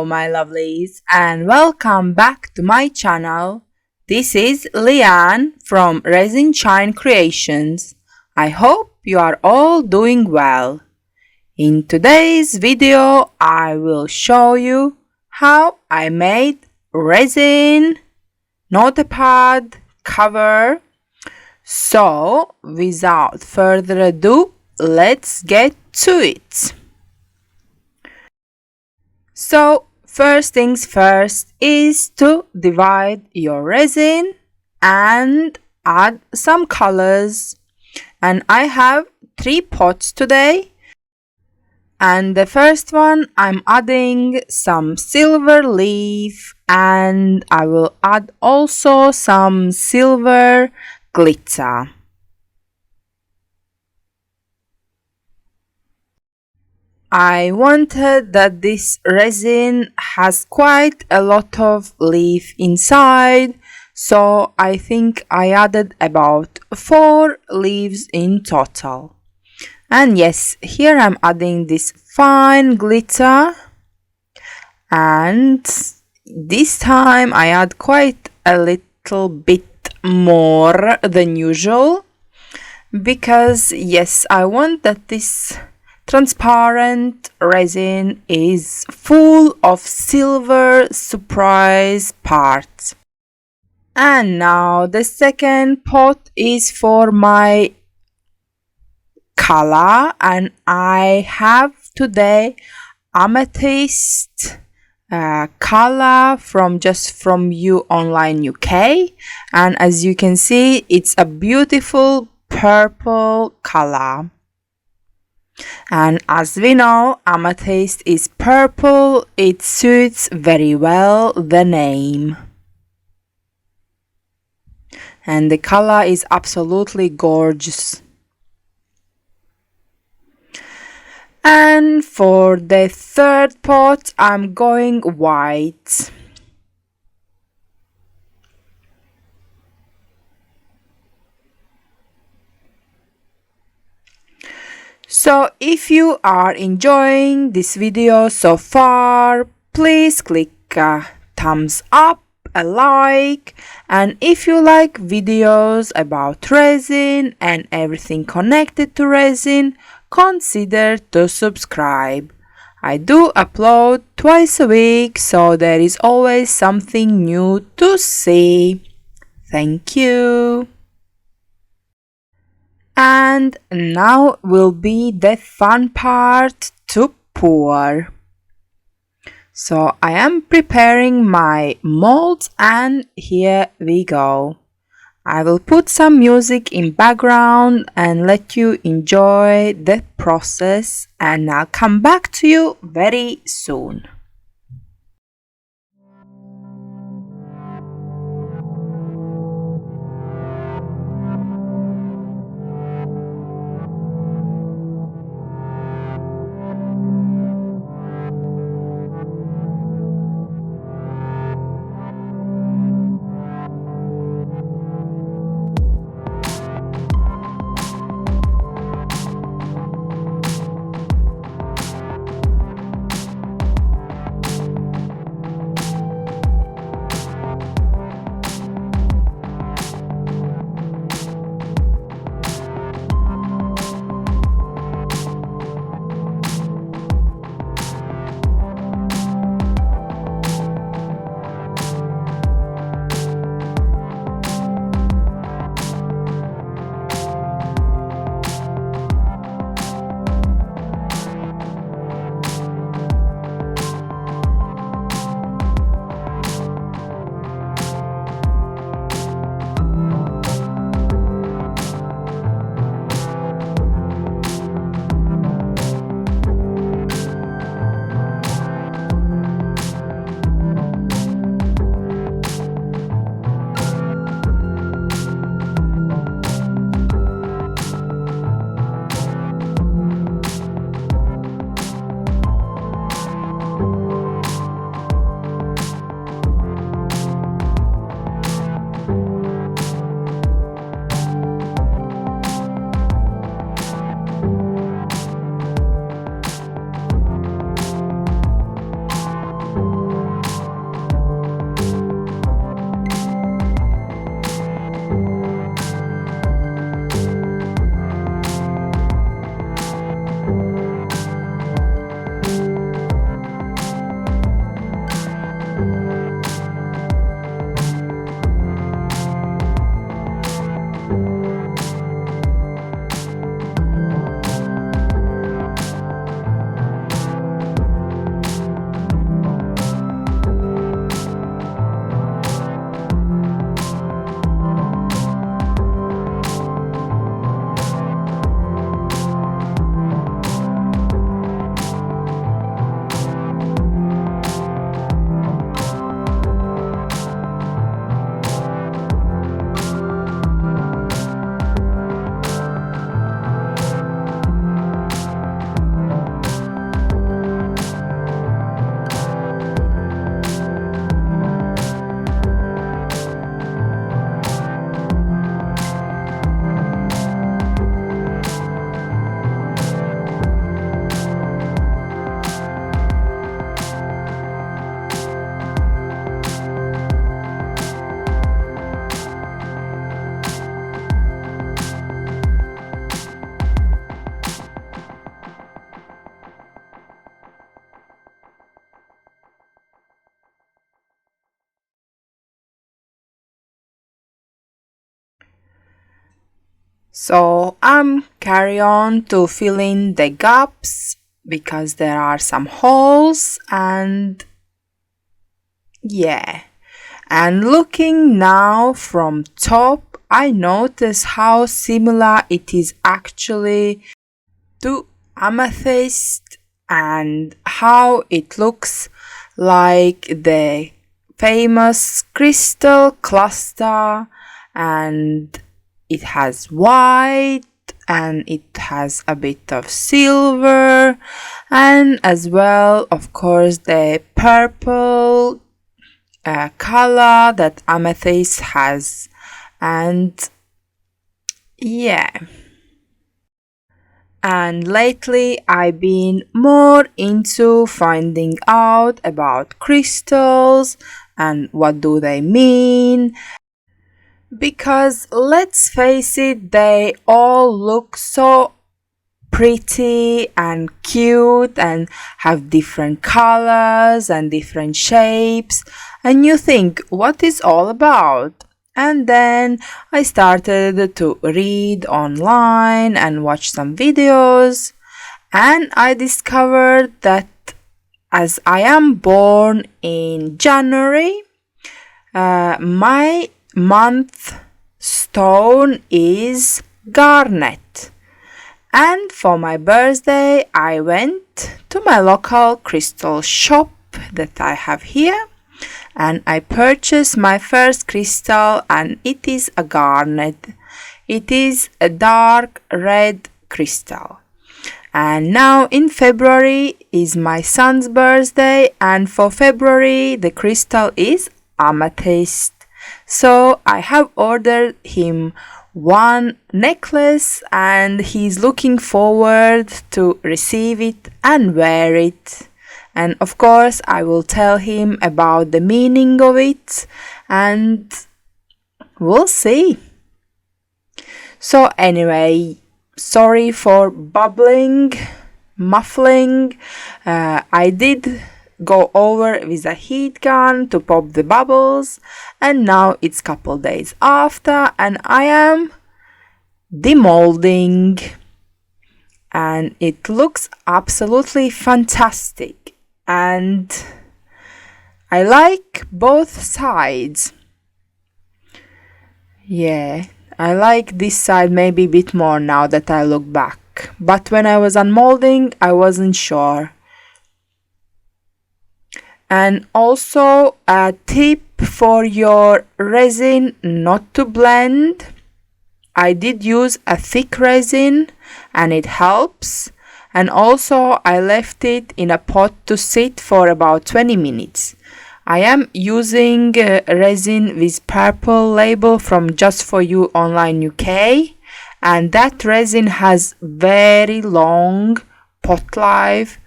Hello my lovelies and welcome back to my channel. This is Leanne from Resin Creations. I hope you are all doing well. In today's video I will show you how I made resin notepad cover. So without further ado, let's get to it. So first things first is to divide your resin and add some colors. And I have 3 pots today. And the first one I'm adding some silver leaf and I will add also some silver glitter. I wanted that this resin has quite a lot of leaf inside, so I think I added about 4 leaves in total. And yes, here I'm adding this fine glitter, and this time I add quite a little bit more than usual, because yes, I want that this transparent resin is full of silver surprise parts. And now the second pot is for my color, and I have today Amethyst color from You Online UK, and as you can see it's a beautiful purple color. And as we know, amethyst is purple, it suits very well the name. And the color is absolutely gorgeous. And for the third pot, I'm going white. So if you are enjoying this video so far, please click a thumbs up, a like, and if you like videos about resin and everything connected to resin, consider to subscribe. I do upload twice a week, so there is always something new to see. Thank you. And now will be the fun part, to pour. So I am preparing my molds and here we go. I will put some music in background and let you enjoy the process, and I'll come back to you very soon. So I'm carry on to fill in the gaps because there are some holes and yeah. And looking now from top, I notice how similar it is actually to amethyst and how it looks like the famous crystal cluster, and it has white and it has a bit of silver and as well of course the purple color that amethyst has. And yeah, and lately I've been more into finding out about crystals and what do they mean, because let's face it, they all look so pretty and cute and have different colors and different shapes, and you think what is all about. And then I started to read online and watch some videos, and I discovered that as I am born in January, my month stone is garnet. And for my birthday, I went to my local crystal shop that I have here, and I purchased my first crystal, and it is a garnet. It is a dark red crystal. And now in February is my son's birthday, and for February the crystal is amethyst. So I have ordered him one necklace and he's looking forward to receive it and wear it. And of course I will tell him about the meaning of it and we'll see. So anyway, sorry for muffling. I did go over with a heat gun to pop the bubbles, and now it's couple days after and I am demolding and it looks absolutely fantastic, and I like both sides. Yeah, I like this side maybe a bit more now that I look back, but when I was unmolding I wasn't sure. And also a tip for your resin not to blend. I did use a thick resin and it helps. And also I left it in a pot to sit for about 20 minutes. I am using resin with purple label from Just For You Online UK, and that resin has very long pot life,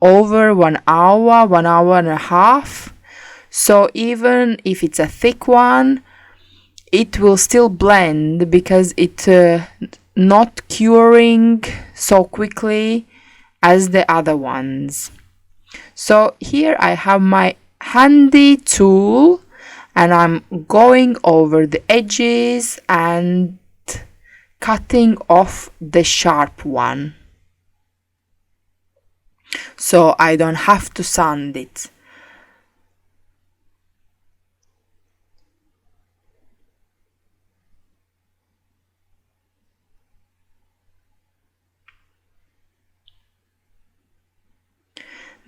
over 1 hour, 1 hour and a half. So even if it's a thick one, it will still blend because it's not curing so quickly as the other ones. So here I have my handy tool and I'm going over the edges and cutting off the sharp one, so I don't have to sand it.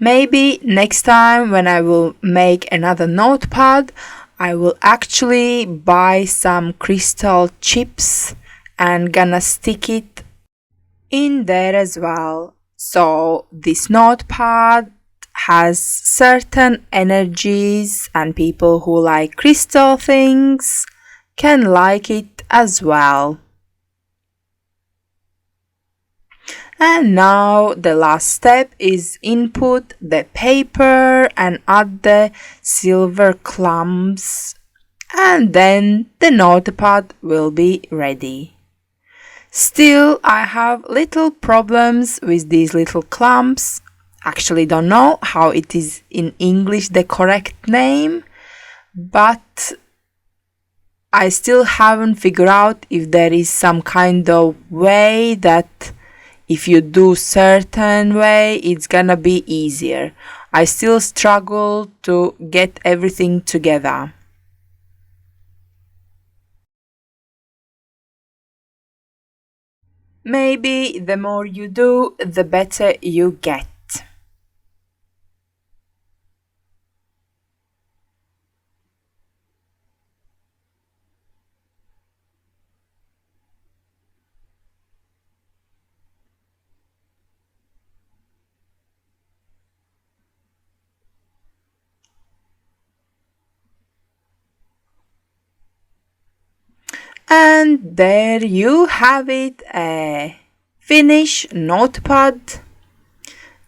Maybe next time when I will make another notepad, I will actually buy some crystal chips and gonna stick it in there as well. So this notepad has certain energies and people who like crystal things can like it as well. And now the last step is input the paper and add the silver clumps, and then the notepad will be ready. Still, I have little problems with these little clumps. Actually don't know how it is in English the correct name, but I still haven't figured out if there is some kind of way that if you do certain way, it's gonna be easier. I still struggle to get everything together. Maybe the more you do, the better you get. And there you have it, a finished notepad.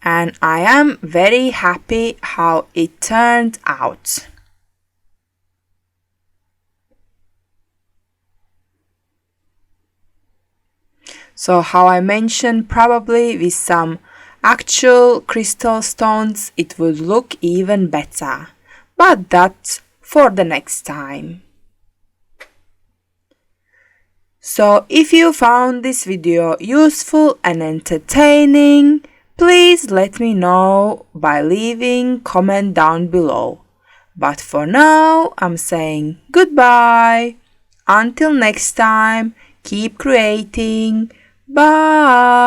And I am very happy how it turned out. So how I mentioned, probably with some actual crystal stones it would look even better. But that's for the next time. So if you found this video useful and entertaining, please let me know by leaving comment down below. But for now, I'm saying goodbye. Until next time, keep creating. Bye.